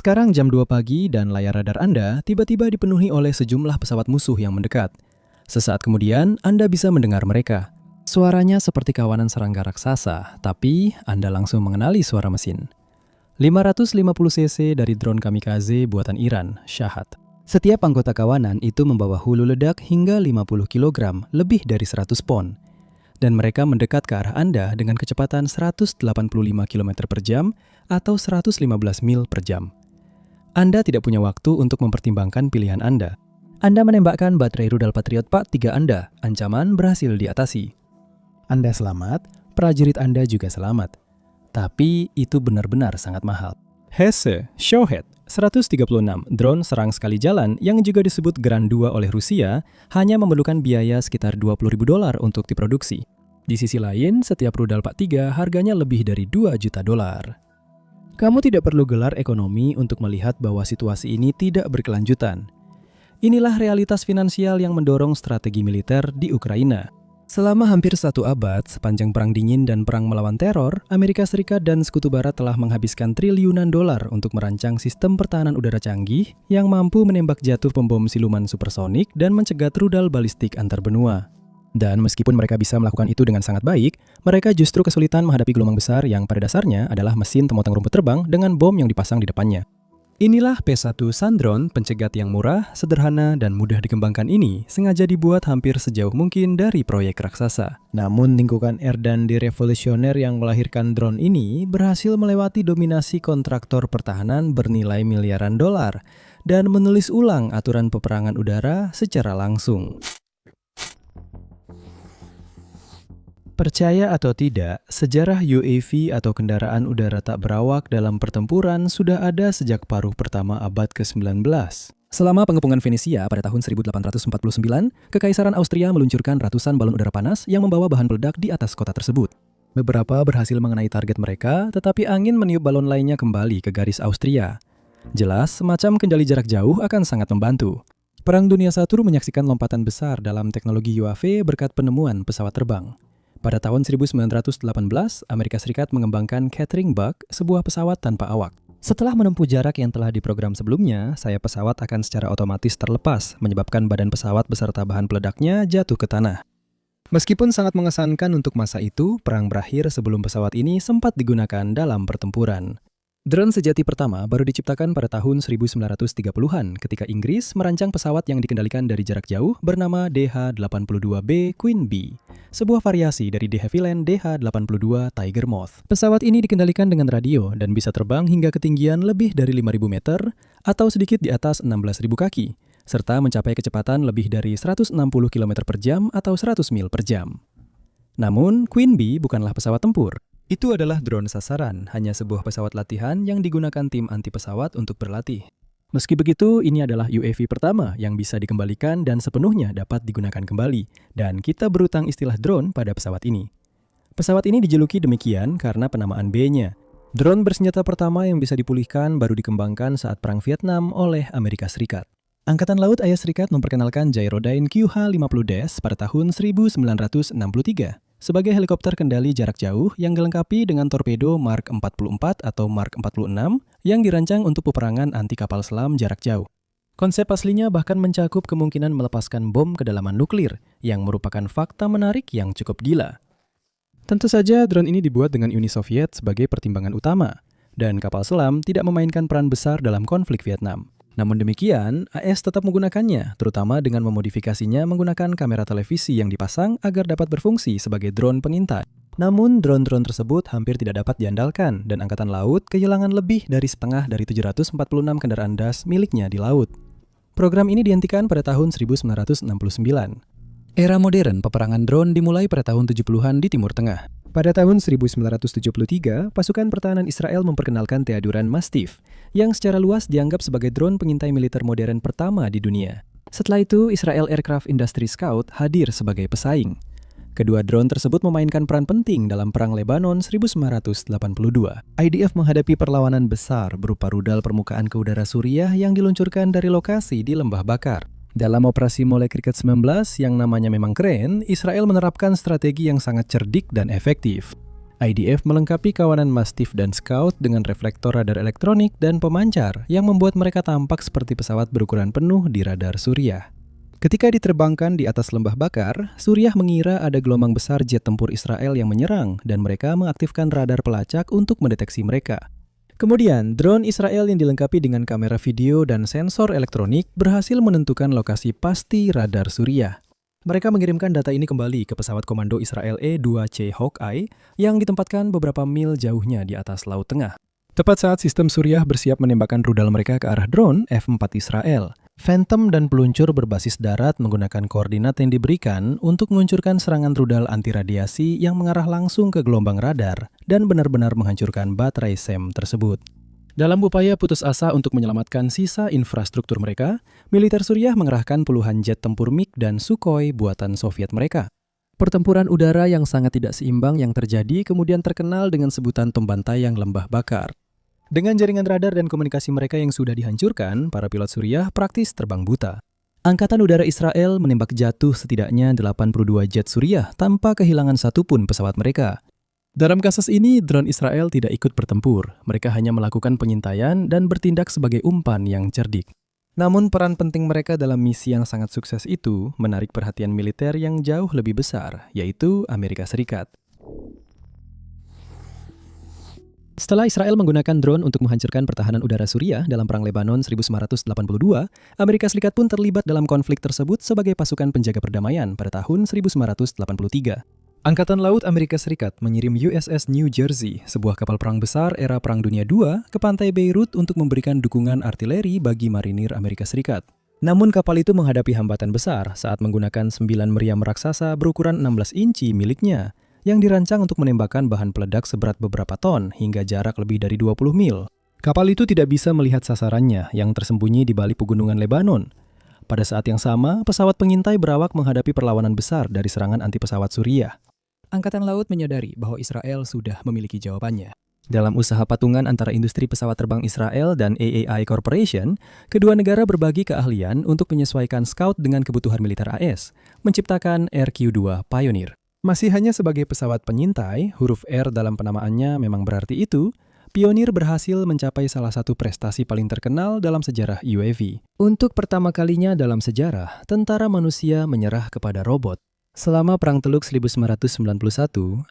Sekarang jam 2 pagi dan layar radar Anda tiba-tiba dipenuhi oleh sejumlah pesawat musuh yang mendekat. Sesaat kemudian, Anda bisa mendengar mereka. Suaranya seperti kawanan serangga raksasa, tapi Anda langsung mengenali suara mesin. 550 cc dari drone kamikaze buatan Iran, Shahed. Setiap anggota kawanan itu membawa hulu ledak hingga 50 kg, lebih dari 100 pon. Dan mereka mendekat ke arah Anda dengan kecepatan 185 km per jam atau 115 mil per jam. Anda tidak punya waktu untuk mempertimbangkan pilihan Anda. Anda menembakkan baterai rudal Patriot Pak 3 Anda, ancaman berhasil diatasi. Anda selamat, prajurit Anda juga selamat. Tapi itu benar-benar sangat mahal. Hesse Shahed 136 drone serang sekali jalan yang juga disebut Grand 2 oleh Rusia hanya memerlukan biaya sekitar $20.000 untuk diproduksi. Di sisi lain, setiap rudal Pak 3 harganya lebih dari $2 juta. Kamu tidak perlu gelar ekonomi untuk melihat bahwa situasi ini tidak berkelanjutan. Inilah realitas finansial yang mendorong strategi militer di Ukraina. Selama hampir 1 abad, sepanjang Perang Dingin dan Perang melawan teror, Amerika Serikat dan Sekutu Barat telah menghabiskan triliunan dolar untuk merancang sistem pertahanan udara canggih yang mampu menembak jatuh pembom siluman supersonik dan mencegat rudal balistik antar benua. Dan meskipun mereka bisa melakukan itu dengan sangat baik, mereka justru kesulitan menghadapi gelombang besar yang pada dasarnya adalah mesin temotong rumput terbang dengan bom yang dipasang di depannya. Inilah P1 Sandron, pencegat yang murah, sederhana, dan mudah dikembangkan ini sengaja dibuat hampir sejauh mungkin dari proyek raksasa. Namun lingkungan Erdan di revolusioner yang melahirkan drone ini berhasil melewati dominasi kontraktor pertahanan bernilai miliaran dolar dan menulis ulang aturan peperangan udara secara langsung. Percaya atau tidak, sejarah UAV atau kendaraan udara tak berawak dalam pertempuran sudah ada sejak paruh pertama abad ke-19. Selama pengepungan Venesia pada tahun 1849, Kekaisaran Austria meluncurkan ratusan balon udara panas yang membawa bahan peledak di atas kota tersebut. Beberapa berhasil mengenai target mereka, tetapi angin meniup balon lainnya kembali ke garis Austria. Jelas, semacam kendali jarak jauh akan sangat membantu. Perang Dunia I menyaksikan lompatan besar dalam teknologi UAV berkat penemuan pesawat terbang. Pada tahun 1918, Amerika Serikat mengembangkan Catering Bug, sebuah pesawat tanpa awak. Setelah menempuh jarak yang telah diprogram sebelumnya, sayap pesawat akan secara otomatis terlepas, menyebabkan badan pesawat beserta bahan peledaknya jatuh ke tanah. Meskipun sangat mengesankan untuk masa itu, perang berakhir sebelum pesawat ini sempat digunakan dalam pertempuran. Drone sejati pertama baru diciptakan pada tahun 1930-an ketika Inggris merancang pesawat yang dikendalikan dari jarak jauh bernama DH-82B Queen Bee, sebuah variasi dari De Havilland DH-82 Tiger Moth. Pesawat ini dikendalikan dengan radio dan bisa terbang hingga ketinggian lebih dari 5.000 meter atau sedikit di atas 16.000 kaki, serta mencapai kecepatan lebih dari 160 km per jam atau 100 mil per jam. Namun, Queen Bee bukanlah pesawat tempur. Itu adalah drone sasaran, hanya sebuah pesawat latihan yang digunakan tim anti pesawat untuk berlatih. Meski begitu, ini adalah UAV pertama yang bisa dikembalikan dan sepenuhnya dapat digunakan kembali, dan kita berutang istilah drone pada pesawat ini. Pesawat ini dijuluki demikian karena penamaan B-nya. Drone bersenjata pertama yang bisa dipulihkan baru dikembangkan saat Perang Vietnam oleh Amerika Serikat. Angkatan Laut AS Serikat memperkenalkan Gyrodyne QH-50 pada tahun 1963. Sebagai helikopter kendali jarak jauh yang dilengkapi dengan torpedo Mark 44 atau Mark 46 yang dirancang untuk peperangan anti kapal selam jarak jauh. Konsep aslinya bahkan mencakup kemungkinan melepaskan bom kedalaman nuklir, yang merupakan fakta menarik yang cukup gila. Tentu saja drone ini dibuat dengan Uni Soviet sebagai pertimbangan utama, dan kapal selam tidak memainkan peran besar dalam konflik Vietnam. Namun demikian, AS tetap menggunakannya, terutama dengan memodifikasinya menggunakan kamera televisi yang dipasang agar dapat berfungsi sebagai drone pengintai. Namun, drone-drone tersebut hampir tidak dapat diandalkan, dan Angkatan Laut kehilangan lebih dari setengah dari 746 kendaraan DAS miliknya di laut. Program ini dihentikan pada tahun 1969. Era modern peperangan drone dimulai pada tahun 70-an di Timur Tengah. Pada tahun 1973, pasukan pertahanan Israel memperkenalkan Theaduran Mastiff, yang secara luas dianggap sebagai drone pengintai militer modern pertama di dunia. Setelah itu, Israel Aircraft Industry Scout hadir sebagai pesaing. Kedua drone tersebut memainkan peran penting dalam Perang Lebanon 1982. IDF menghadapi perlawanan besar berupa rudal permukaan ke udara Suriah yang diluncurkan dari lokasi di Lembah Bakar. Dalam operasi Molek Cricket 19 yang namanya memang keren, Israel menerapkan strategi yang sangat cerdik dan efektif. IDF melengkapi kawanan Mastiff dan Scout dengan reflektor radar elektronik dan pemancar yang membuat mereka tampak seperti pesawat berukuran penuh di radar Suriah. Ketika diterbangkan di atas lembah bakar, Suriah mengira ada gelombang besar jet tempur Israel yang menyerang dan mereka mengaktifkan radar pelacak untuk mendeteksi mereka. Kemudian, drone Israel yang dilengkapi dengan kamera video dan sensor elektronik berhasil menentukan lokasi pasti radar Suriah. Mereka mengirimkan data ini kembali ke pesawat komando Israel E-2C Hawkeye yang ditempatkan beberapa mil jauhnya di atas Laut Tengah. Tepat saat sistem Suriah bersiap menembakkan rudal mereka ke arah drone F-4 Israel, Phantom dan peluncur berbasis darat menggunakan koordinat yang diberikan untuk meluncurkan serangan rudal anti radiasi yang mengarah langsung ke gelombang radar dan benar-benar menghancurkan baterai SAM tersebut. Dalam upaya putus asa untuk menyelamatkan sisa infrastruktur mereka, militer Suriah mengerahkan puluhan jet tempur MiG dan Sukhoi buatan Soviet mereka. Pertempuran udara yang sangat tidak seimbang yang terjadi kemudian terkenal dengan sebutan pembantaian lembah bakar. Dengan jaringan radar dan komunikasi mereka yang sudah dihancurkan, para pilot Suriah praktis terbang buta. Angkatan Udara Israel menembak jatuh setidaknya 82 jet Suriah tanpa kehilangan satupun pesawat mereka. Dalam kasus ini, drone Israel tidak ikut bertempur. Mereka hanya melakukan pengintaian dan bertindak sebagai umpan yang cerdik. Namun peran penting mereka dalam misi yang sangat sukses itu menarik perhatian militer yang jauh lebih besar, yaitu Amerika Serikat. Setelah Israel menggunakan drone untuk menghancurkan pertahanan udara Suriah dalam Perang Lebanon 1982, Amerika Serikat pun terlibat dalam konflik tersebut sebagai pasukan penjaga perdamaian pada tahun 1983. Angkatan Laut Amerika Serikat mengirim USS New Jersey, sebuah kapal perang besar era Perang Dunia II, ke pantai Beirut untuk memberikan dukungan artileri bagi marinir Amerika Serikat. Namun kapal itu menghadapi hambatan besar saat menggunakan 9 meriam raksasa berukuran 16 inci miliknya, yang dirancang untuk menembakkan bahan peledak seberat beberapa ton hingga jarak lebih dari 20 mil. Kapal itu tidak bisa melihat sasarannya yang tersembunyi di balik pegunungan Lebanon. Pada saat yang sama, pesawat pengintai berawak menghadapi perlawanan besar dari serangan anti pesawat Suriah. Angkatan Laut menyadari bahwa Israel sudah memiliki jawabannya. Dalam usaha patungan antara industri pesawat terbang Israel dan AAI Corporation, kedua negara berbagi keahlian untuk menyesuaikan Scout dengan kebutuhan militer AS, menciptakan RQ-2 Pioneer. Masih hanya sebagai pesawat penyintai, huruf R dalam penamaannya memang berarti itu, Pioneer berhasil mencapai salah satu prestasi paling terkenal dalam sejarah UAV. Untuk pertama kalinya dalam sejarah, tentara manusia menyerah kepada robot. Selama Perang Teluk 1991,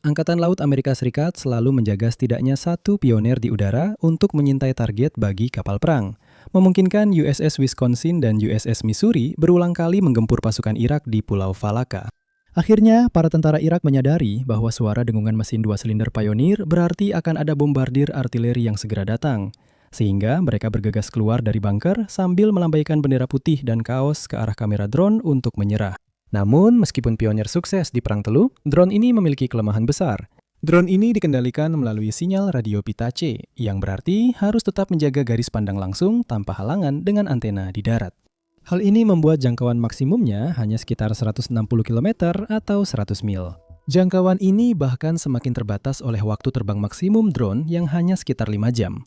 Angkatan Laut Amerika Serikat selalu menjaga setidaknya satu pioner di udara untuk menyintai target bagi kapal perang, memungkinkan USS Wisconsin dan USS Missouri berulang kali menggempur pasukan Irak di Pulau Falaka. Akhirnya, para tentara Irak menyadari bahwa suara dengungan mesin 2 silinder Pioneer berarti akan ada bombardir artileri yang segera datang, sehingga mereka bergegas keluar dari bunker sambil melambaikan bendera putih dan kaos ke arah kamera drone untuk menyerah. Namun, meskipun Pioneer sukses di Perang Teluk, drone ini memiliki kelemahan besar. Drone ini dikendalikan melalui sinyal radio pita C, yang berarti harus tetap menjaga garis pandang langsung tanpa halangan dengan antena di darat. Hal ini membuat jangkauan maksimumnya hanya sekitar 160 km atau 100 mil. Jangkauan ini bahkan semakin terbatas oleh waktu terbang maksimum drone yang hanya sekitar 5 jam.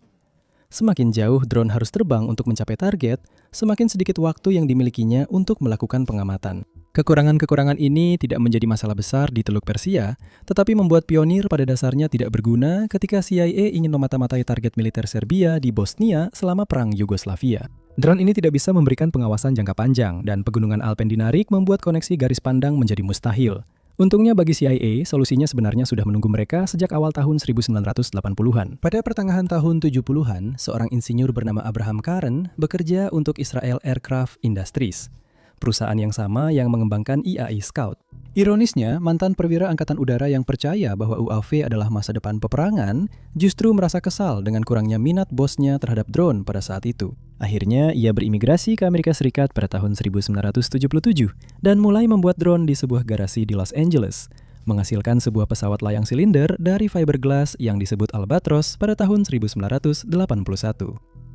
Semakin jauh drone harus terbang untuk mencapai target, semakin sedikit waktu yang dimilikinya untuk melakukan pengamatan. Kekurangan-kekurangan ini tidak menjadi masalah besar di Teluk Persia, tetapi membuat Pioneer pada dasarnya tidak berguna ketika CIA ingin memata-matai target militer Serbia di Bosnia selama Perang Yugoslavia. Drone ini tidak bisa memberikan pengawasan jangka panjang, dan pegunungan Alpen dinarik membuat koneksi garis pandang menjadi mustahil. Untungnya bagi CIA, solusinya sebenarnya sudah menunggu mereka sejak awal tahun 1980-an. Pada pertengahan tahun 70-an, seorang insinyur bernama Abraham Karen bekerja untuk Israel Aircraft Industries, perusahaan yang sama yang mengembangkan IAI Scout. Ironisnya, mantan perwira Angkatan Udara yang percaya bahwa UAV adalah masa depan peperangan justru merasa kesal dengan kurangnya minat bosnya terhadap drone pada saat itu. Akhirnya, ia berimigrasi ke Amerika Serikat pada tahun 1977 dan mulai membuat drone di sebuah garasi di Los Angeles, menghasilkan sebuah pesawat layang silinder dari fiberglass yang disebut Albatros pada tahun 1981.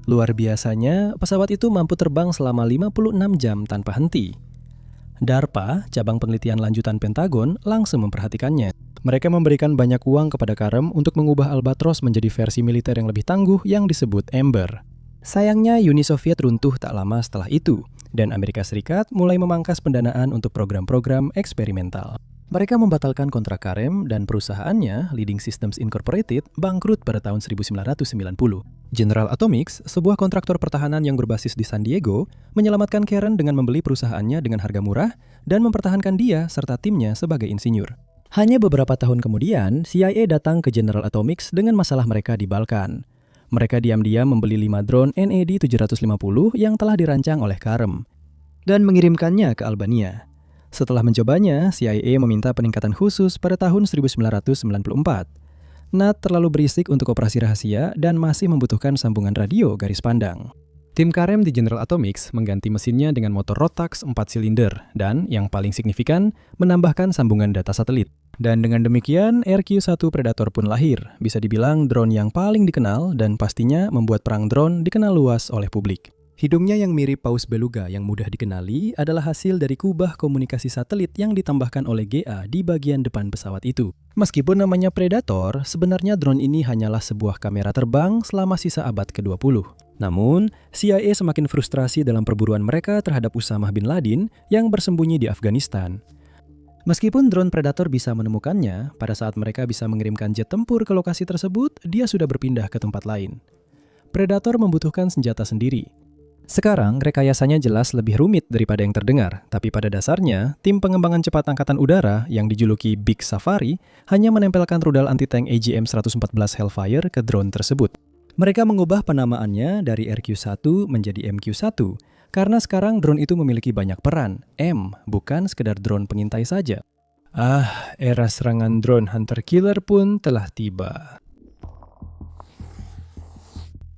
Luar biasanya, pesawat itu mampu terbang selama 56 jam tanpa henti. DARPA, cabang penelitian lanjutan Pentagon, langsung memperhatikannya. Mereka memberikan banyak uang kepada Karem untuk mengubah Albatros menjadi versi militer yang lebih tangguh yang disebut Ember. Sayangnya, Uni Soviet runtuh tak lama setelah itu, dan Amerika Serikat mulai memangkas pendanaan untuk program-program eksperimental. Mereka membatalkan kontrak Karem dan perusahaannya, Leading Systems Incorporated, bangkrut pada tahun 1990. General Atomics, sebuah kontraktor pertahanan yang berbasis di San Diego, menyelamatkan Karen dengan membeli perusahaannya dengan harga murah dan mempertahankan dia serta timnya sebagai insinyur. Hanya beberapa tahun kemudian, CIA datang ke General Atomics dengan masalah mereka di Balkan. Mereka diam-diam membeli 5 drone NAD-750 yang telah dirancang oleh Karem dan mengirimkannya ke Albania. Setelah mencobanya, CIA meminta peningkatan khusus pada tahun 1994. NAD terlalu berisik untuk operasi rahasia dan masih membutuhkan sambungan radio garis pandang. Tim Karem di General Atomics mengganti mesinnya dengan motor Rotax 4 silinder dan, yang paling signifikan, menambahkan sambungan data satelit. Dan dengan demikian, RQ-1 Predator pun lahir, bisa dibilang drone yang paling dikenal dan pastinya membuat perang drone dikenal luas oleh publik. Hidungnya yang mirip paus beluga yang mudah dikenali adalah hasil dari kubah komunikasi satelit yang ditambahkan oleh GA di bagian depan pesawat itu. Meskipun namanya Predator, sebenarnya drone ini hanyalah sebuah kamera terbang selama sisa abad ke-20. Namun, CIA semakin frustrasi dalam perburuan mereka terhadap Usama bin Laden yang bersembunyi di Afghanistan. Meskipun drone Predator bisa menemukannya, pada saat mereka bisa mengirimkan jet tempur ke lokasi tersebut, dia sudah berpindah ke tempat lain. Predator membutuhkan senjata sendiri. Sekarang, rekayasanya jelas lebih rumit daripada yang terdengar, tapi pada dasarnya, tim pengembangan cepat angkatan udara yang dijuluki Big Safari hanya menempelkan rudal anti-tank AGM-114 Hellfire ke drone tersebut. Mereka mengubah penamaannya dari RQ-1 menjadi MQ-1, karena sekarang drone itu memiliki banyak peran, M, bukan sekedar drone pengintai saja. Era serangan drone hunter-killer pun telah tiba.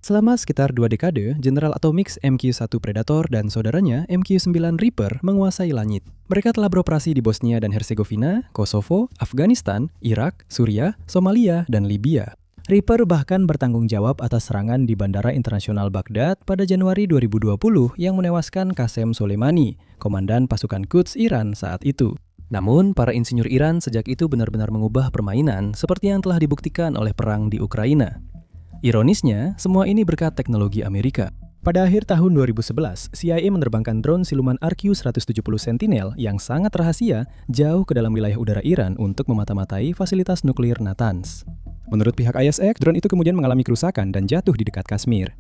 Selama sekitar 2 dekade, General Atomics MQ-1 Predator dan saudaranya MQ-9 Reaper menguasai langit. Mereka telah beroperasi di Bosnia dan Herzegovina, Kosovo, Afghanistan, Irak, Suriah, Somalia, dan Libya. Reaper bahkan bertanggung jawab atas serangan di Bandara Internasional Baghdad pada Januari 2020 yang menewaskan Qasem Soleimani, komandan pasukan Quds Iran saat itu. Namun, para insinyur Iran sejak itu benar-benar mengubah permainan seperti yang telah dibuktikan oleh perang di Ukraina. Ironisnya, semua ini berkat teknologi Amerika. Pada akhir tahun 2011, CIA menerbangkan drone siluman RQ-170 Sentinel yang sangat rahasia jauh ke dalam wilayah udara Iran untuk memata-matai fasilitas nuklir Natanz. Menurut pihak ISX, drone itu kemudian mengalami kerusakan dan jatuh di dekat Kashmir.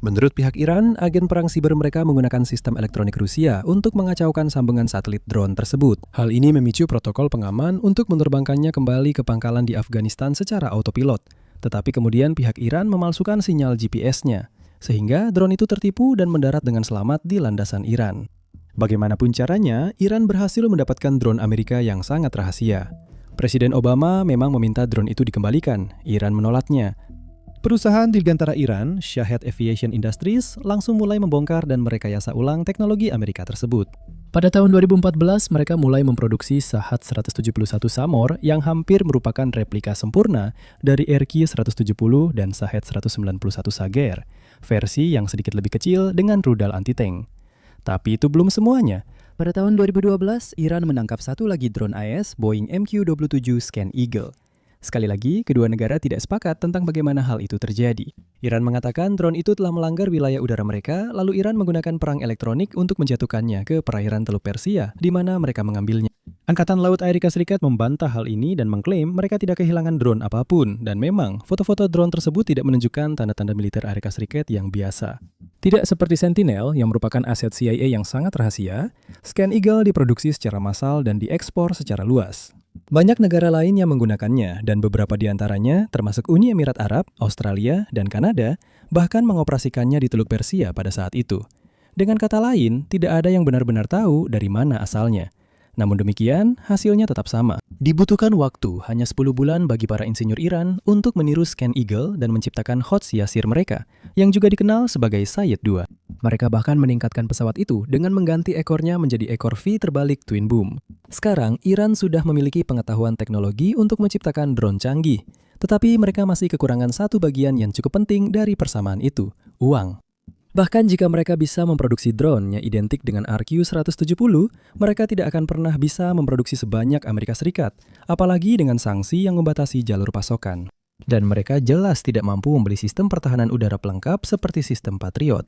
Menurut pihak Iran, agen perang siber mereka menggunakan sistem elektronik Rusia untuk mengacaukan sambungan satelit drone tersebut. Hal ini memicu protokol pengaman untuk menerbangkannya kembali ke pangkalan di Afghanistan secara autopilot. Tetapi kemudian pihak Iran memalsukan sinyal GPS-nya, sehingga drone itu tertipu dan mendarat dengan selamat di landasan Iran. Bagaimanapun caranya, Iran berhasil mendapatkan drone Amerika yang sangat rahasia. Presiden Obama memang meminta drone itu dikembalikan, Iran menolaknya. Perusahaan dirgantara Iran, Shahed Aviation Industries, langsung mulai membongkar dan merekayasa ulang teknologi Amerika tersebut. Pada tahun 2014, mereka mulai memproduksi Shahed 171 Samor yang hampir merupakan replika sempurna dari RQ-170 dan Shahed 191 Sager, versi yang sedikit lebih kecil dengan rudal anti-tank. Tapi itu belum semuanya. Pada tahun 2012, Iran menangkap satu lagi drone AS Boeing MQ-27 Scan Eagle. Sekali lagi, kedua negara tidak sepakat tentang bagaimana hal itu terjadi. Iran mengatakan drone itu telah melanggar wilayah udara mereka, lalu Iran menggunakan perang elektronik untuk menjatuhkannya ke perairan Teluk Persia, di mana mereka mengambilnya. Angkatan Laut Amerika Serikat membantah hal ini dan mengklaim mereka tidak kehilangan drone apapun, dan memang foto-foto drone tersebut tidak menunjukkan tanda-tanda militer Amerika Serikat yang biasa. Tidak seperti Sentinel, yang merupakan aset CIA yang sangat rahasia, Scan Eagle diproduksi secara massal dan diekspor secara luas. Banyak negara lain yang menggunakannya, dan beberapa di antaranya, termasuk Uni Emirat Arab, Australia, dan Kanada, bahkan mengoperasikannya di Teluk Persia pada saat itu. Dengan kata lain, tidak ada yang benar-benar tahu dari mana asalnya. Namun demikian, hasilnya tetap sama. Dibutuhkan waktu hanya 10 bulan bagi para insinyur Iran untuk meniru Scan Eagle dan menciptakan Hots Yasir mereka, yang juga dikenal sebagai Sayyid II. Mereka bahkan meningkatkan pesawat itu dengan mengganti ekornya menjadi ekor V terbalik twin boom. Sekarang, Iran sudah memiliki pengetahuan teknologi untuk menciptakan drone canggih. Tetapi mereka masih kekurangan satu bagian yang cukup penting dari persamaan itu, uang. Bahkan jika mereka bisa memproduksi drone yang identik dengan RQ-170, mereka tidak akan pernah bisa memproduksi sebanyak Amerika Serikat, apalagi dengan sanksi yang membatasi jalur pasokan. Dan mereka jelas tidak mampu membeli sistem pertahanan udara pelengkap seperti sistem Patriot.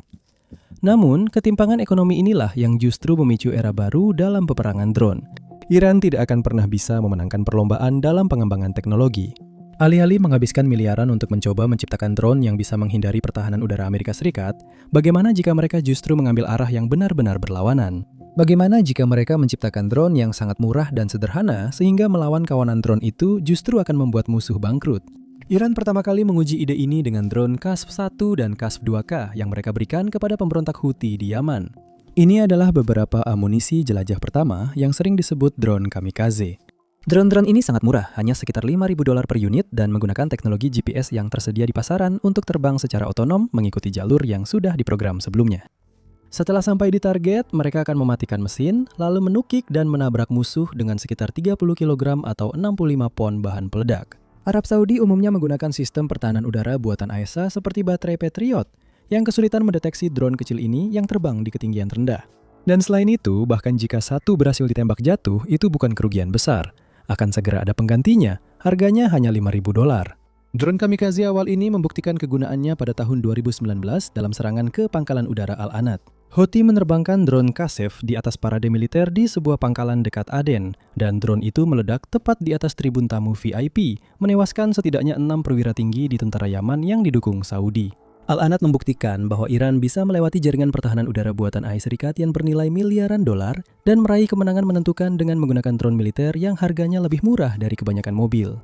Namun, ketimpangan ekonomi inilah yang justru memicu era baru dalam peperangan drone. Iran tidak akan pernah bisa memenangkan perlombaan dalam pengembangan teknologi. Alih-alih menghabiskan miliaran untuk mencoba menciptakan drone yang bisa menghindari pertahanan udara Amerika Serikat, bagaimana jika mereka justru mengambil arah yang benar-benar berlawanan? Bagaimana jika mereka menciptakan drone yang sangat murah dan sederhana sehingga melawan kawanan drone itu justru akan membuat musuh bangkrut? Iran pertama kali menguji ide ini dengan drone Qasf-1 dan Qasf-2K yang mereka berikan kepada pemberontak Houthi di Yaman. Ini adalah beberapa amunisi jelajah pertama yang sering disebut drone kamikaze. Drone-drone ini sangat murah, hanya sekitar $5.000 per unit dan menggunakan teknologi GPS yang tersedia di pasaran untuk terbang secara otonom mengikuti jalur yang sudah diprogram sebelumnya. Setelah sampai di target, mereka akan mematikan mesin, lalu menukik dan menabrak musuh dengan sekitar 30 kg atau 65 pon bahan peledak. Arab Saudi umumnya menggunakan sistem pertahanan udara buatan AESA seperti baterai Patriot, yang kesulitan mendeteksi drone kecil ini yang terbang di ketinggian rendah. Dan selain itu, bahkan jika satu berhasil ditembak jatuh, itu bukan kerugian besar. Akan segera ada penggantinya, harganya hanya $5.000. Drone kamikaze awal ini membuktikan kegunaannya pada tahun 2019 dalam serangan ke pangkalan udara Al-Anad. Houthi menerbangkan drone Qasef di atas parade militer di sebuah pangkalan dekat Aden, dan drone itu meledak tepat di atas tribun tamu VIP, menewaskan setidaknya 6 perwira tinggi di tentara Yaman yang didukung Saudi. Al-Anad membuktikan bahwa Iran bisa melewati jaringan pertahanan udara buatan AS Serikat yang bernilai miliaran dolar dan meraih kemenangan menentukan dengan menggunakan drone militer yang harganya lebih murah dari kebanyakan mobil.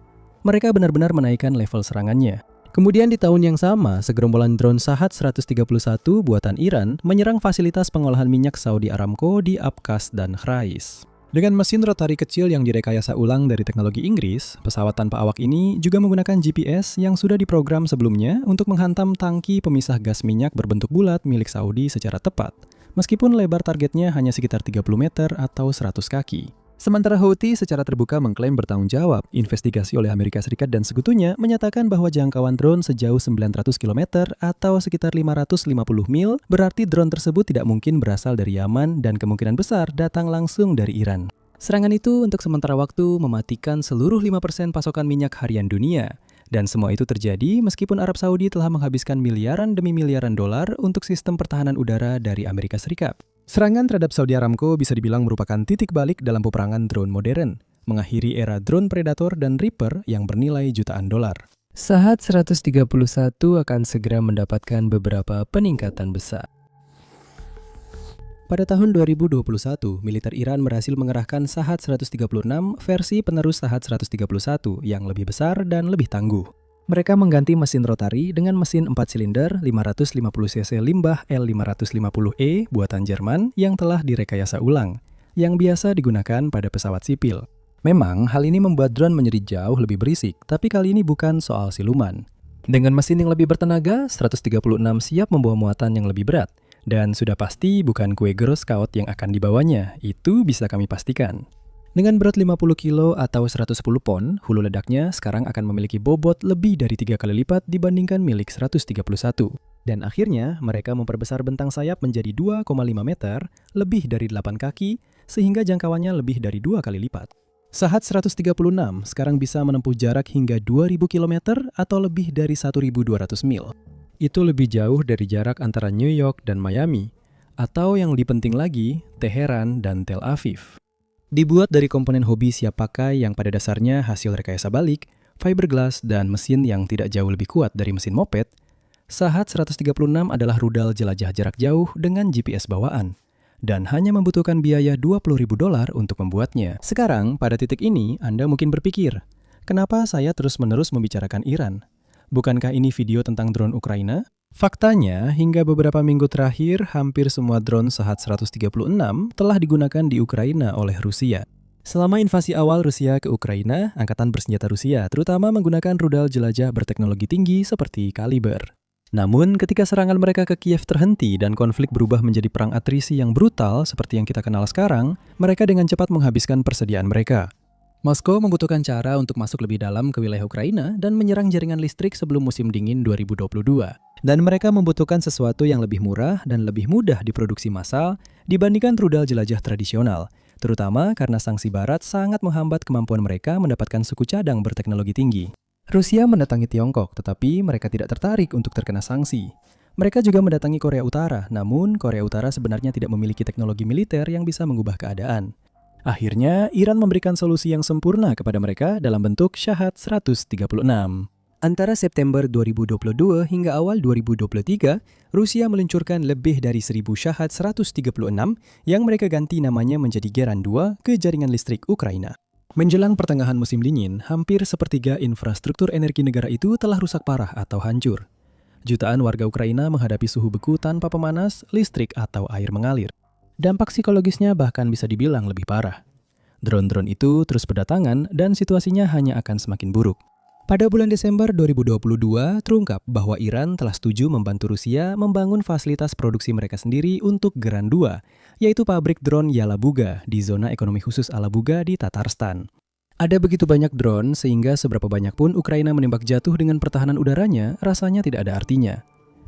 Mereka benar-benar menaikkan level serangannya. Kemudian di tahun yang sama, segerombolan drone Shahed 131 buatan Iran menyerang fasilitas pengolahan minyak Saudi Aramco di Abqas dan Krais. Dengan mesin rotari kecil yang direkayasa ulang dari teknologi Inggris, pesawat tanpa awak ini juga menggunakan GPS yang sudah diprogram sebelumnya untuk menghantam tangki pemisah gas minyak berbentuk bulat milik Saudi secara tepat, meskipun lebar targetnya hanya sekitar 30 meter atau 100 kaki. Sementara Houthi secara terbuka mengklaim bertanggung jawab, investigasi oleh Amerika Serikat dan sekutunya menyatakan bahwa jangkauan drone sejauh 900 km atau sekitar 550 mil berarti drone tersebut tidak mungkin berasal dari Yaman dan kemungkinan besar datang langsung dari Iran. Serangan itu untuk sementara waktu mematikan seluruh 5% pasokan minyak harian dunia. Dan semua itu terjadi meskipun Arab Saudi telah menghabiskan miliaran demi miliaran dolar untuk sistem pertahanan udara dari Amerika Serikat. Serangan terhadap Saudi Aramco bisa dibilang merupakan titik balik dalam peperangan drone modern, mengakhiri era drone Predator dan Reaper yang bernilai jutaan dolar. Shahed 131 akan segera mendapatkan beberapa peningkatan besar. Pada tahun 2021, militer Iran berhasil mengerahkan Shahed 136 versi penerus Shahed 131 yang lebih besar dan lebih tangguh. Mereka mengganti mesin rotari dengan mesin 4 silinder 550 cc limbah L550E buatan Jerman yang telah direkayasa ulang, yang biasa digunakan pada pesawat sipil. Memang, hal ini membuat drone menjadi jauh lebih berisik, tapi kali ini bukan soal siluman. Dengan mesin yang lebih bertenaga, 136 siap membawa muatan yang lebih berat, dan sudah pasti bukan kue Girl Scout yang akan dibawanya, itu bisa kami pastikan. Dengan berat 50 kilo atau 110 pon, hulu ledaknya sekarang akan memiliki bobot lebih dari 3 kali lipat dibandingkan milik 131. Dan akhirnya, mereka memperbesar bentang sayap menjadi 2,5 meter, lebih dari 8 kaki, sehingga jangkauannya lebih dari 2 kali lipat. Shahed 136 sekarang bisa menempuh jarak hingga 2.000 km atau lebih dari 1.200 mil. Itu lebih jauh dari jarak antara New York dan Miami, atau yang lebih penting lagi, Teheran dan Tel Aviv. Dibuat dari komponen hobi siap pakai yang pada dasarnya hasil rekayasa balik, fiberglass, dan mesin yang tidak jauh lebih kuat dari mesin moped, Shahed 136 adalah rudal jelajah jarak jauh dengan GPS bawaan, dan hanya membutuhkan biaya $20.000 untuk membuatnya. Sekarang, pada titik ini, Anda mungkin berpikir, kenapa saya terus-menerus membicarakan Iran? Bukankah ini video tentang drone Ukraina? Faktanya, hingga beberapa minggu terakhir, hampir semua drone Shahed 136 telah digunakan di Ukraina oleh Rusia. Selama invasi awal Rusia ke Ukraina, angkatan bersenjata Rusia terutama menggunakan rudal jelajah berteknologi tinggi seperti Kaliber. Namun, ketika serangan mereka ke Kiev terhenti dan konflik berubah menjadi perang atrisi yang brutal seperti yang kita kenal sekarang, mereka dengan cepat menghabiskan persediaan mereka. Moskow membutuhkan cara untuk masuk lebih dalam ke wilayah Ukraina dan menyerang jaringan listrik sebelum musim dingin 2022. Dan mereka membutuhkan sesuatu yang lebih murah dan lebih mudah diproduksi massal dibandingkan rudal jelajah tradisional, terutama karena sanksi Barat sangat menghambat kemampuan mereka mendapatkan suku cadang berteknologi tinggi. Rusia mendatangi Tiongkok, tetapi mereka tidak tertarik untuk terkena sanksi. Mereka juga mendatangi Korea Utara, namun Korea Utara sebenarnya tidak memiliki teknologi militer yang bisa mengubah keadaan. Akhirnya, Iran memberikan solusi yang sempurna kepada mereka dalam bentuk Shahed 136. Antara September 2022 hingga awal 2023, Rusia meluncurkan lebih dari 1.000 Shahed 136 yang mereka ganti namanya menjadi Geran 2 ke jaringan listrik Ukraina. Menjelang pertengahan musim dingin, hampir sepertiga infrastruktur energi negara itu telah rusak parah atau hancur. Jutaan warga Ukraina menghadapi suhu beku tanpa pemanas, listrik, atau air mengalir. Dampak psikologisnya bahkan bisa dibilang lebih parah. Drone-drone itu terus berdatangan dan situasinya hanya akan semakin buruk. Pada bulan Desember 2022, terungkap bahwa Iran telah setuju membantu Rusia membangun fasilitas produksi mereka sendiri untuk Geran 2, yaitu pabrik drone Yalabuga di zona ekonomi khusus Alabuga di Tatarstan. Ada begitu banyak drone sehingga seberapa banyak pun Ukraina menembak jatuh dengan pertahanan udaranya rasanya tidak ada artinya.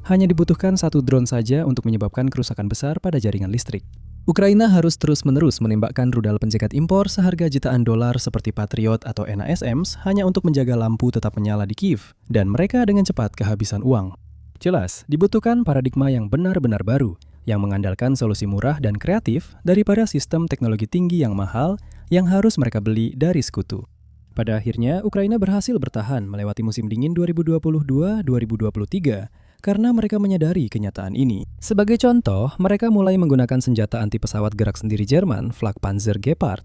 Hanya dibutuhkan satu drone saja untuk menyebabkan kerusakan besar pada jaringan listrik. Ukraina harus terus-menerus menembakkan rudal pencegat impor seharga jutaan dolar seperti Patriot atau NASAMS hanya untuk menjaga lampu tetap menyala di Kiev, dan mereka dengan cepat kehabisan uang. Jelas, dibutuhkan paradigma yang benar-benar baru, yang mengandalkan solusi murah dan kreatif daripada sistem teknologi tinggi yang mahal yang harus mereka beli dari sekutu. Pada akhirnya, Ukraina berhasil bertahan melewati musim dingin 2022-2023 karena mereka menyadari kenyataan ini. Sebagai contoh, mereka mulai menggunakan senjata anti pesawat gerak sendiri Jerman, Flakpanzer Gepard.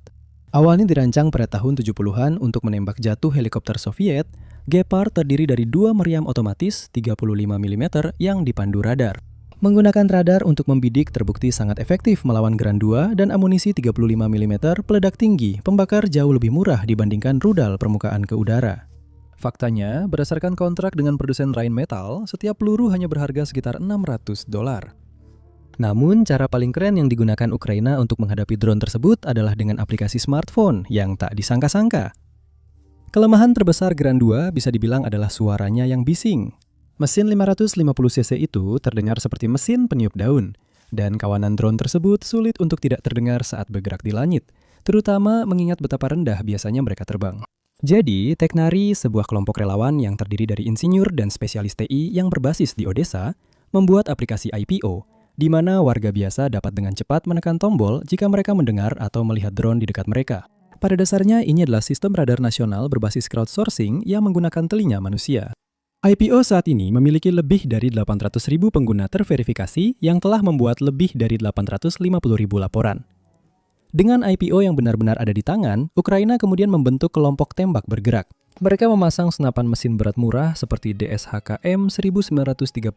Awalnya dirancang pada tahun 70-an untuk menembak jatuh helikopter Soviet, Gepard terdiri dari dua meriam otomatis 35 mm yang dipandu radar. Menggunakan radar untuk membidik terbukti sangat efektif melawan Geran 2 dan amunisi 35 mm peledak tinggi, pembakar jauh lebih murah dibandingkan rudal permukaan ke udara. Faktanya, berdasarkan kontrak dengan produsen Rheinmetall, setiap peluru hanya berharga sekitar $600. Namun, cara paling keren yang digunakan Ukraina untuk menghadapi drone tersebut adalah dengan aplikasi smartphone yang tak disangka-sangka. Kelemahan terbesar Geran 2 bisa dibilang adalah suaranya yang bising. Mesin 550cc itu terdengar seperti mesin peniup daun, dan kawanan drone tersebut sulit untuk tidak terdengar saat bergerak di langit, terutama mengingat betapa rendah biasanya mereka terbang. Jadi, Teknari, sebuah kelompok relawan yang terdiri dari insinyur dan spesialis TI yang berbasis di Odessa, membuat aplikasi IPO, di mana warga biasa dapat dengan cepat menekan tombol jika mereka mendengar atau melihat drone di dekat mereka. Pada dasarnya, ini adalah sistem radar nasional berbasis crowdsourcing yang menggunakan telinga manusia. IPO saat ini memiliki lebih dari 800.000 pengguna terverifikasi yang telah membuat lebih dari 850.000 laporan. Dengan IPO yang benar-benar ada di tangan, Ukraina kemudian membentuk kelompok tembak bergerak. Mereka memasang senapan mesin berat murah seperti DSHK-M 1938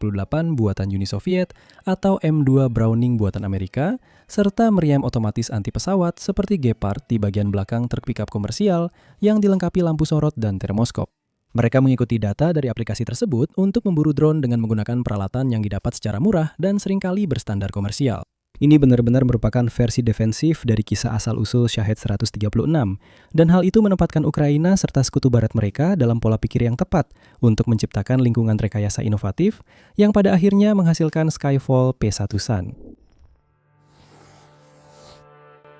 buatan Uni Soviet atau M2 Browning buatan Amerika, serta meriam otomatis anti pesawat seperti Gepard di bagian belakang truk pickup komersial yang dilengkapi lampu sorot dan termoskop. Mereka mengikuti data dari aplikasi tersebut untuk memburu drone dengan menggunakan peralatan yang didapat secara murah dan seringkali berstandar komersial. Ini benar-benar merupakan versi defensif dari kisah asal-usul Shahed 136, dan hal itu menempatkan Ukraina serta sekutu barat mereka dalam pola pikir yang tepat untuk menciptakan lingkungan rekayasa inovatif yang pada akhirnya menghasilkan Skyfall P1 Sun.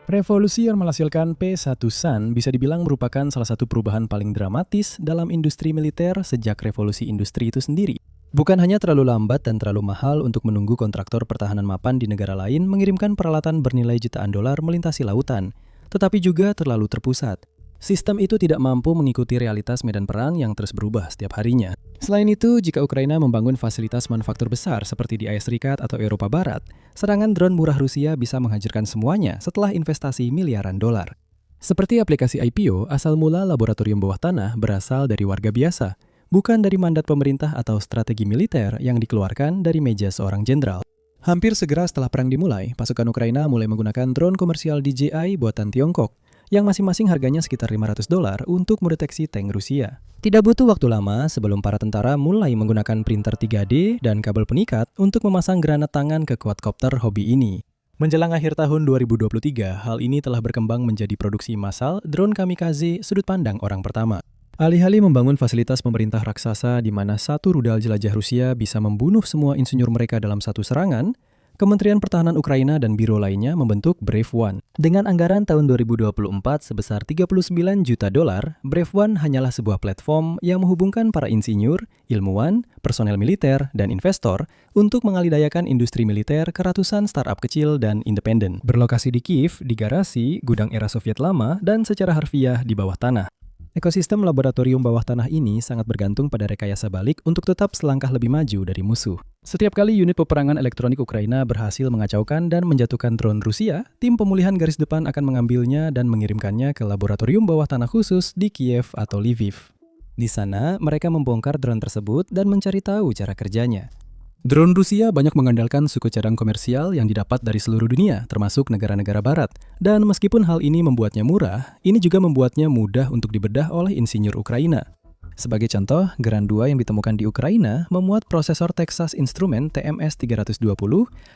Revolusi yang menghasilkan P1 Sun bisa dibilang merupakan salah satu perubahan paling dramatis dalam industri militer sejak revolusi industri itu sendiri. Bukan hanya terlalu lambat dan terlalu mahal untuk menunggu kontraktor pertahanan mapan di negara lain mengirimkan peralatan bernilai jutaan dolar melintasi lautan, tetapi juga terlalu terpusat. Sistem itu tidak mampu mengikuti realitas medan perang yang terus berubah setiap harinya. Selain itu, jika Ukraina membangun fasilitas manufaktur besar seperti di As Serikat atau Eropa Barat, serangan drone murah Rusia bisa menghancurkan semuanya setelah investasi miliaran dolar. Seperti aplikasi IPO, asal mula laboratorium bawah tanah berasal dari warga biasa, bukan dari mandat pemerintah atau strategi militer yang dikeluarkan dari meja seorang jenderal. Hampir segera setelah perang dimulai, pasukan Ukraina mulai menggunakan drone komersial DJI buatan Tiongkok, yang masing-masing harganya sekitar $500 untuk mendeteksi tank Rusia. Tidak butuh waktu lama sebelum para tentara mulai menggunakan printer 3D dan kabel pengikat untuk memasang granat tangan ke quadcopter hobi ini. Menjelang akhir tahun 2023, hal ini telah berkembang menjadi produksi massal drone kamikaze sudut pandang orang pertama. Alih-alih membangun fasilitas pemerintah raksasa di mana satu rudal jelajah Rusia bisa membunuh semua insinyur mereka dalam satu serangan, Kementerian Pertahanan Ukraina dan biro lainnya membentuk Brave One. Dengan anggaran tahun 2024 sebesar $39 juta, Brave One hanyalah sebuah platform yang menghubungkan para insinyur, ilmuwan, personel militer, dan investor untuk mengalidayakan industri militer ke ratusan startup kecil dan independen. Berlokasi di Kiev, di garasi, gudang era Soviet lama, dan secara harfiah di bawah tanah. Ekosistem laboratorium bawah tanah ini sangat bergantung pada rekayasa balik untuk tetap selangkah lebih maju dari musuh. Setiap kali unit peperangan elektronik Ukraina berhasil mengacaukan dan menjatuhkan drone Rusia, tim pemulihan garis depan akan mengambilnya dan mengirimkannya ke laboratorium bawah tanah khusus di Kiev atau Lviv. Di sana, mereka membongkar drone tersebut dan mencari tahu cara kerjanya. Drone Rusia banyak mengandalkan suku cadang komersial yang didapat dari seluruh dunia, termasuk negara-negara barat. Dan meskipun hal ini membuatnya murah, ini juga membuatnya mudah untuk dibedah oleh insinyur Ukraina. Sebagai contoh, Gran 2 yang ditemukan di Ukraina memuat prosesor Texas Instruments TMS-320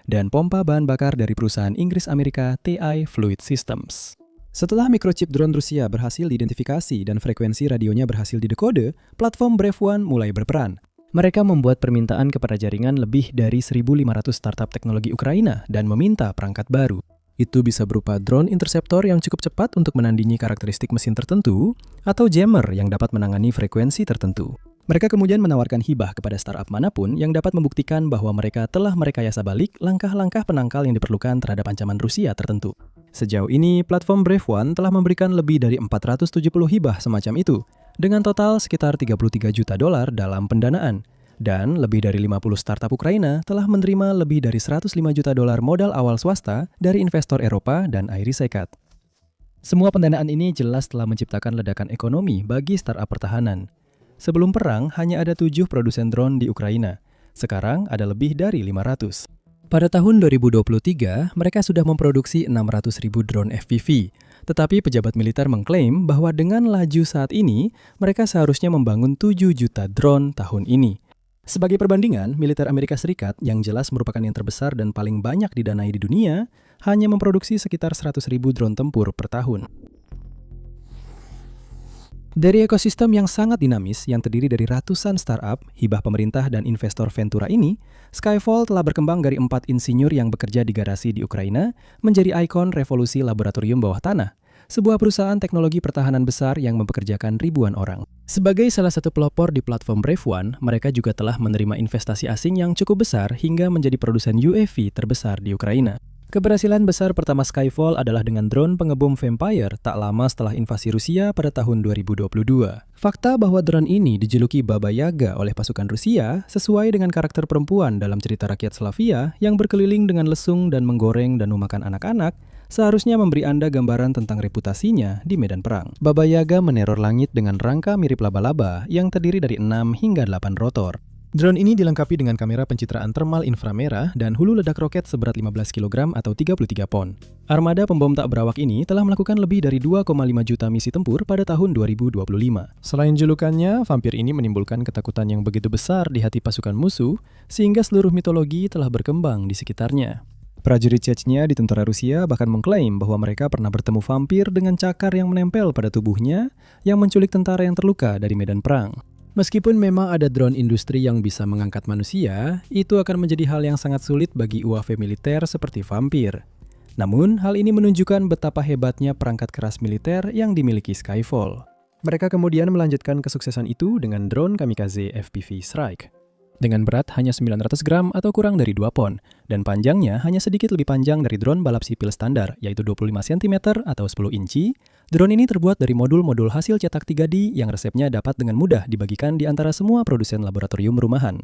dan pompa bahan bakar dari perusahaan Inggris Amerika TI Fluid Systems. Setelah microchip drone Rusia berhasil diidentifikasi dan frekuensi radionya berhasil didekode, platform Brave One mulai berperan. Mereka membuat permintaan kepada jaringan lebih dari 1.500 startup teknologi Ukraina dan meminta perangkat baru. Itu bisa berupa drone interceptor yang cukup cepat untuk menandingi karakteristik mesin tertentu, atau jammer yang dapat menangani frekuensi tertentu. Mereka kemudian menawarkan hibah kepada startup manapun yang dapat membuktikan bahwa mereka telah merekayasa balik langkah-langkah penangkal yang diperlukan terhadap ancaman Rusia tertentu. Sejauh ini, platform Brave One telah memberikan lebih dari 470 hibah semacam itu, dengan total sekitar $33 juta dalam pendanaan. Dan lebih dari 50 startup Ukraina telah menerima lebih dari $105 juta modal awal swasta dari investor Eropa dan Irish Sekat. Semua pendanaan ini jelas telah menciptakan ledakan ekonomi bagi startup pertahanan. Sebelum perang, hanya ada 7 produsen drone di Ukraina. Sekarang ada lebih dari 500. Pada tahun 2023, mereka sudah memproduksi 600.000 drone FPV. Tetapi pejabat militer mengklaim bahwa dengan laju saat ini, mereka seharusnya membangun 7 juta drone tahun ini. Sebagai perbandingan, militer Amerika Serikat yang jelas merupakan yang terbesar dan paling banyak didanai di dunia, hanya memproduksi sekitar 100.000 drone tempur per tahun. Dari ekosistem yang sangat dinamis yang terdiri dari ratusan startup, hibah pemerintah dan investor Ventura ini, Skyfall telah berkembang dari 4 insinyur yang bekerja di garasi di Ukraina menjadi ikon revolusi laboratorium bawah tanah, sebuah perusahaan teknologi pertahanan besar yang mempekerjakan ribuan orang. Sebagai salah satu pelopor di platform Brave One, mereka juga telah menerima investasi asing yang cukup besar hingga menjadi produsen UAV terbesar di Ukraina. Keberhasilan besar pertama Skyfall adalah dengan drone pengebom Vampire tak lama setelah invasi Rusia pada tahun 2022. Fakta bahwa drone ini dijuluki Baba Yaga oleh pasukan Rusia sesuai dengan karakter perempuan dalam cerita rakyat Slavia yang berkeliling dengan lesung dan menggoreng dan memakan anak-anak seharusnya memberi Anda gambaran tentang reputasinya di medan perang. Baba Yaga meneror langit dengan rangka mirip laba-laba yang terdiri dari 6 hingga 8 rotor. Drone ini dilengkapi dengan kamera pencitraan termal inframerah dan hulu ledak roket seberat 15 kg atau 33 pon. Armada pembom tak berawak ini telah melakukan lebih dari 2,5 juta misi tempur pada tahun 2025. Selain julukannya, vampir ini menimbulkan ketakutan yang begitu besar di hati pasukan musuh, sehingga seluruh mitologi telah berkembang di sekitarnya. Prajurit Chechnya di tentara Rusia bahkan mengklaim bahwa mereka pernah bertemu vampir dengan cakar yang menempel pada tubuhnya yang menculik tentara yang terluka dari medan perang. Meskipun memang ada drone industri yang bisa mengangkat manusia, itu akan menjadi hal yang sangat sulit bagi UAV militer seperti vampir. Namun, hal ini menunjukkan betapa hebatnya perangkat keras militer yang dimiliki Skyfall. Mereka kemudian melanjutkan kesuksesan itu dengan drone kamikaze FPV Strike. Dengan berat hanya 900 gram atau kurang dari 2 pon, dan panjangnya hanya sedikit lebih panjang dari drone balap sipil standar, yaitu 25 cm atau 10 inci, drone ini terbuat dari modul-modul hasil cetak 3D yang resepnya dapat dengan mudah dibagikan di antara semua produsen laboratorium rumahan.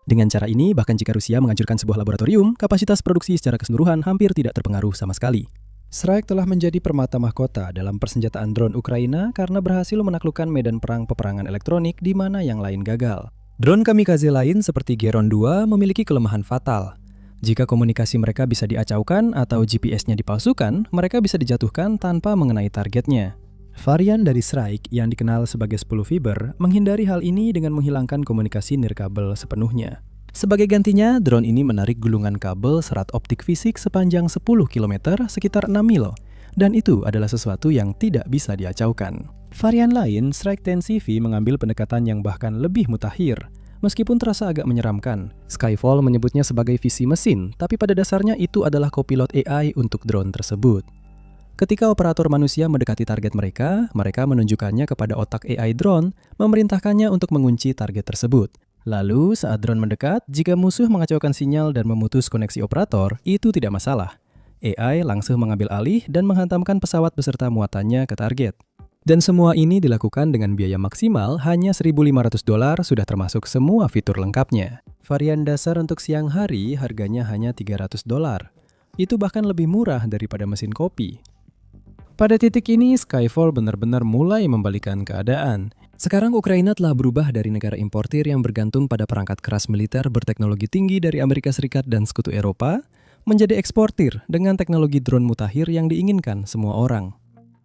Dengan cara ini, bahkan jika Rusia menghancurkan sebuah laboratorium, kapasitas produksi secara keseluruhan hampir tidak terpengaruh sama sekali. Strike telah menjadi permata mahkota dalam persenjataan drone Ukraina karena berhasil menaklukkan medan perang peperangan elektronik di mana yang lain gagal. Drone kamikaze lain seperti Geron 2 memiliki kelemahan fatal. Jika komunikasi mereka bisa diacaukan atau GPS-nya dipalsukan, mereka bisa dijatuhkan tanpa mengenai targetnya. Varian dari Strike yang dikenal sebagai 10 fiber menghindari hal ini dengan menghilangkan komunikasi nirkabel sepenuhnya. Sebagai gantinya, drone ini menarik gulungan kabel serat optik fisik sepanjang 10 km sekitar 6 mil, dan itu adalah sesuatu yang tidak bisa diacaukan. Varian lain, Strike 10 CV mengambil pendekatan yang bahkan lebih mutakhir. Meskipun terasa agak menyeramkan, Skyfall menyebutnya sebagai visi mesin, tapi pada dasarnya itu adalah kopilot AI untuk drone tersebut. Ketika operator manusia mendekati target mereka menunjukkannya kepada otak AI drone, memerintahkannya untuk mengunci target tersebut. Lalu, saat drone mendekat, jika musuh mengacaukan sinyal dan memutus koneksi operator, itu tidak masalah. AI langsung mengambil alih dan menghantamkan pesawat beserta muatannya ke target. Dan semua ini dilakukan dengan biaya maksimal hanya $1.500 sudah termasuk semua fitur lengkapnya. Varian dasar untuk siang hari harganya hanya $300. Itu bahkan lebih murah daripada mesin kopi. Pada titik ini, Skyfall benar-benar mulai membalikkan keadaan. Sekarang Ukraina telah berubah dari negara importir yang bergantung pada perangkat keras militer berteknologi tinggi dari Amerika Serikat dan sekutu Eropa, menjadi eksportir dengan teknologi drone mutakhir yang diinginkan semua orang.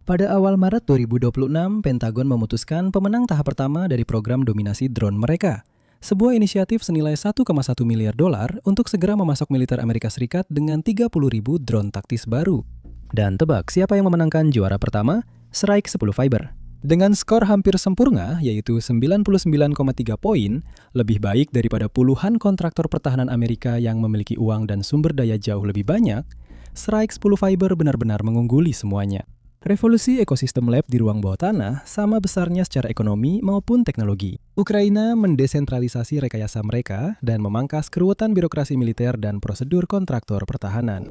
Pada awal Maret 2026, Pentagon memutuskan pemenang tahap pertama dari program dominasi drone mereka. Sebuah inisiatif senilai $1,1 miliar untuk segera memasok militer Amerika Serikat dengan 30.000 drone taktis baru. Dan tebak siapa yang memenangkan juara pertama? Strike 10 Fiber. Dengan skor hampir sempurna, yaitu 99,3 poin, lebih baik daripada puluhan kontraktor pertahanan Amerika yang memiliki uang dan sumber daya jauh lebih banyak, Strike 10 Fiber benar-benar mengungguli semuanya. Revolusi ekosistem lab di ruang bawah tanah sama besarnya secara ekonomi maupun teknologi. Ukraina mendesentralisasi rekayasa mereka dan memangkas keruwetan birokrasi militer dan prosedur kontraktor pertahanan.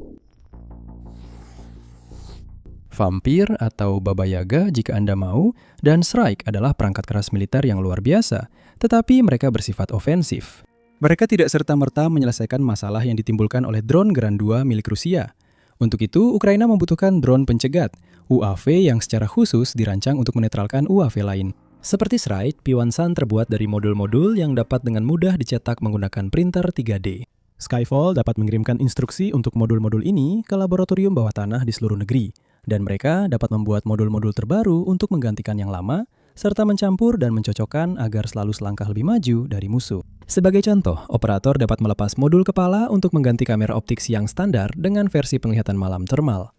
Vampir atau Baba Yaga jika Anda mau, dan Strike adalah perangkat keras militer yang luar biasa, tetapi mereka bersifat ofensif. Mereka tidak serta-merta menyelesaikan masalah yang ditimbulkan oleh drone Grand 2 milik Rusia. Untuk itu, Ukraina membutuhkan drone pencegat, UAV yang secara khusus dirancang untuk menetralkan UAV lain. Seperti Strike, P1Sun terbuat dari modul-modul yang dapat dengan mudah dicetak menggunakan printer 3D. Skyfall dapat mengirimkan instruksi untuk modul-modul ini ke laboratorium bawah tanah di seluruh negeri, dan mereka dapat membuat modul-modul terbaru untuk menggantikan yang lama, serta mencampur dan mencocokkan agar selalu selangkah lebih maju dari musuh. Sebagai contoh, operator dapat melepas modul kepala untuk mengganti kamera optik siang standar dengan versi penglihatan malam thermal.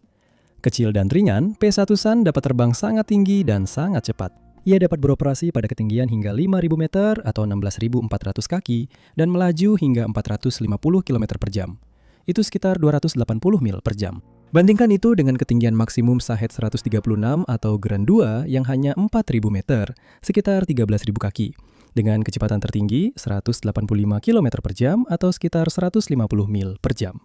Kecil dan ringan, P1 Sun dapat terbang sangat tinggi dan sangat cepat. Ia dapat beroperasi pada ketinggian hingga 5.000 meter atau 16.400 kaki dan melaju hingga 450 km per jam. Itu sekitar 280 mil per jam. Bandingkan itu dengan ketinggian maksimum Shahed 136 atau Grand 2 yang hanya 4.000 meter, sekitar 13.000 kaki. Dengan kecepatan tertinggi 185 km per jam atau sekitar 150 mil per jam.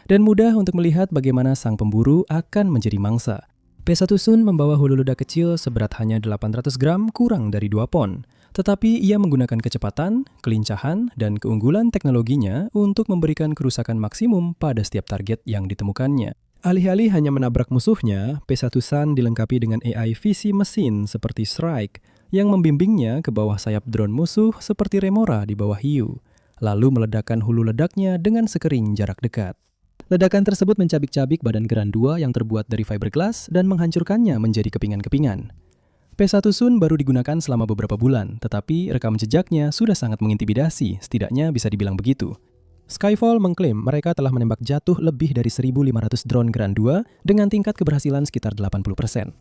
Dan mudah untuk melihat bagaimana sang pemburu akan menjadi mangsa. P1 Sun membawa hulu ledak kecil seberat hanya 800 gram kurang dari 2 pon. Tetapi ia menggunakan kecepatan, kelincahan, dan keunggulan teknologinya untuk memberikan kerusakan maksimum pada setiap target yang ditemukannya. Alih-alih hanya menabrak musuhnya, P1 Sun dilengkapi dengan AI visi mesin seperti Strike yang membimbingnya ke bawah sayap drone musuh seperti remora di bawah hiu, lalu meledakkan hulu ledaknya dengan sekering jarak dekat. Ledakan tersebut mencabik-cabik badan Grand 2 yang terbuat dari fiberglass dan menghancurkannya menjadi kepingan-kepingan. P1 Sun baru digunakan selama beberapa bulan, tetapi rekam jejaknya sudah sangat mengintimidasi, setidaknya bisa dibilang begitu. Skyfall mengklaim mereka telah menembak jatuh lebih dari 1.500 drone Grand 2 dengan tingkat keberhasilan sekitar 80%.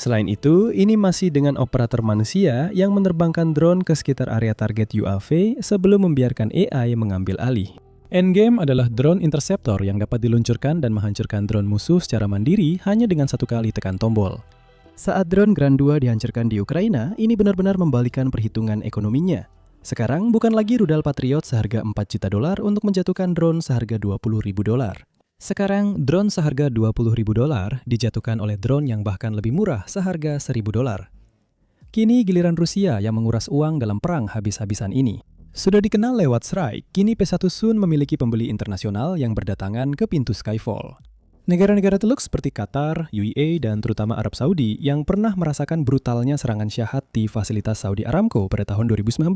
Selain itu, ini masih dengan operator manusia yang menerbangkan drone ke sekitar area target UAV sebelum membiarkan AI mengambil alih. Endgame adalah drone interceptor yang dapat diluncurkan dan menghancurkan drone musuh secara mandiri hanya dengan satu kali tekan tombol. Saat drone Grand 2 dihancurkan di Ukraina, ini benar-benar membalikan perhitungan ekonominya. Sekarang bukan lagi rudal Patriot seharga $4 juta untuk menjatuhkan drone seharga $20.000. Sekarang drone seharga $20.000 dijatuhkan oleh drone yang bahkan lebih murah seharga $1.000. Kini giliran Rusia yang menguras uang dalam perang habis-habisan ini. Sudah dikenal lewat Strike, kini P1 Sun memiliki pembeli internasional yang berdatangan ke pintu Skyfall. Negara-negara teluk seperti Qatar, UAE, dan terutama Arab Saudi yang pernah merasakan brutalnya serangan Syahad di fasilitas Saudi Aramco pada tahun 2019,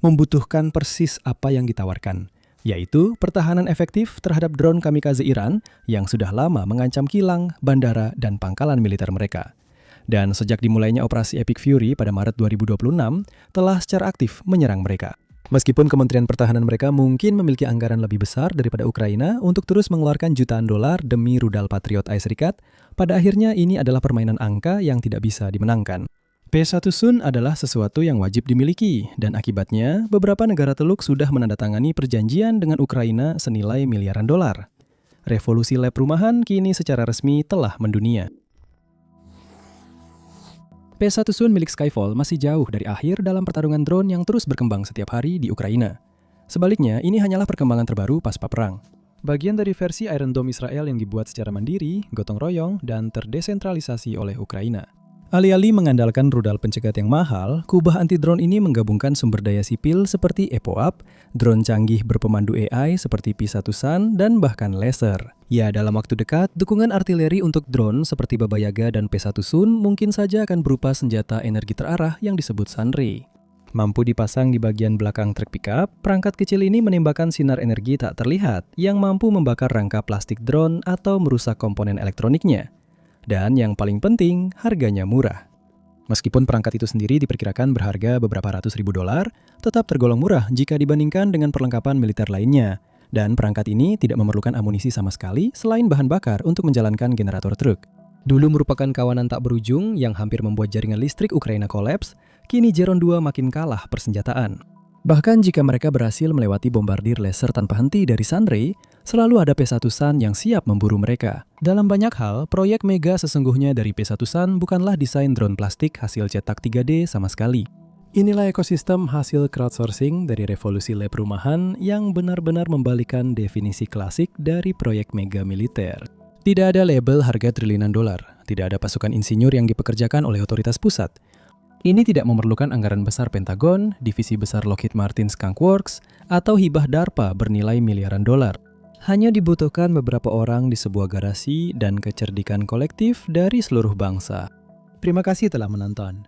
membutuhkan persis apa yang ditawarkan, yaitu pertahanan efektif terhadap drone kamikaze Iran yang sudah lama mengancam kilang, bandara, dan pangkalan militer mereka. Dan sejak dimulainya operasi Epic Fury pada Maret 2026, telah secara aktif menyerang mereka. Meskipun Kementerian Pertahanan mereka mungkin memiliki anggaran lebih besar daripada Ukraina untuk terus mengeluarkan jutaan dolar demi rudal Patriot AS, pada akhirnya ini adalah permainan angka yang tidak bisa dimenangkan. P1 Sun adalah sesuatu yang wajib dimiliki, dan akibatnya beberapa negara Teluk sudah menandatangani perjanjian dengan Ukraina senilai miliaran dolar. Revolusi lab rumahan kini secara resmi telah mendunia. P1 Sun milik Skyfall masih jauh dari akhir dalam pertarungan drone yang terus berkembang setiap hari di Ukraina. Sebaliknya, ini hanyalah perkembangan terbaru pasca perang. Bagian dari versi Iron Dome Israel yang dibuat secara mandiri, gotong royong, dan terdesentralisasi oleh Ukraina. Alih-alih mengandalkan rudal pencegat yang mahal, kubah anti-drone ini menggabungkan sumber daya sipil seperti EPO-UP, drone canggih berpemandu AI seperti P1 Sun, dan bahkan laser. Ya, dalam waktu dekat, dukungan artileri untuk drone seperti Baba Yaga dan P1 Sun mungkin saja akan berupa senjata energi terarah yang disebut Sunray. Mampu dipasang di bagian belakang truk pickup, perangkat kecil ini menembakkan sinar energi tak terlihat yang mampu membakar rangka plastik drone atau merusak komponen elektroniknya. Dan yang paling penting, harganya murah. Meskipun perangkat itu sendiri diperkirakan berharga beberapa ratus ribu dolar, tetap tergolong murah jika dibandingkan dengan perlengkapan militer lainnya. Dan perangkat ini tidak memerlukan amunisi sama sekali selain bahan bakar untuk menjalankan generator truk. Dulu merupakan kawanan tak berujung yang hampir membuat jaringan listrik Ukraina kolaps, kini Geron 2 makin kalah persenjataan. Bahkan jika mereka berhasil melewati bombardir laser tanpa henti dari Sunray, selalu ada P1 Sun yang siap memburu mereka. Dalam banyak hal, proyek mega sesungguhnya dari P1 Sun bukanlah desain drone plastik hasil cetak 3D sama sekali. Inilah ekosistem hasil crowdsourcing dari revolusi lab rumahan yang benar-benar membalikan definisi klasik dari proyek mega militer. Tidak ada label harga triliunan dolar, tidak ada pasukan insinyur yang dipekerjakan oleh otoritas pusat. Ini tidak memerlukan anggaran besar Pentagon, divisi besar Lockheed Martin Skunk Works, atau hibah DARPA bernilai miliaran dolar. Hanya dibutuhkan beberapa orang di sebuah garasi dan kecerdikan kolektif dari seluruh bangsa. Terima kasih telah menonton.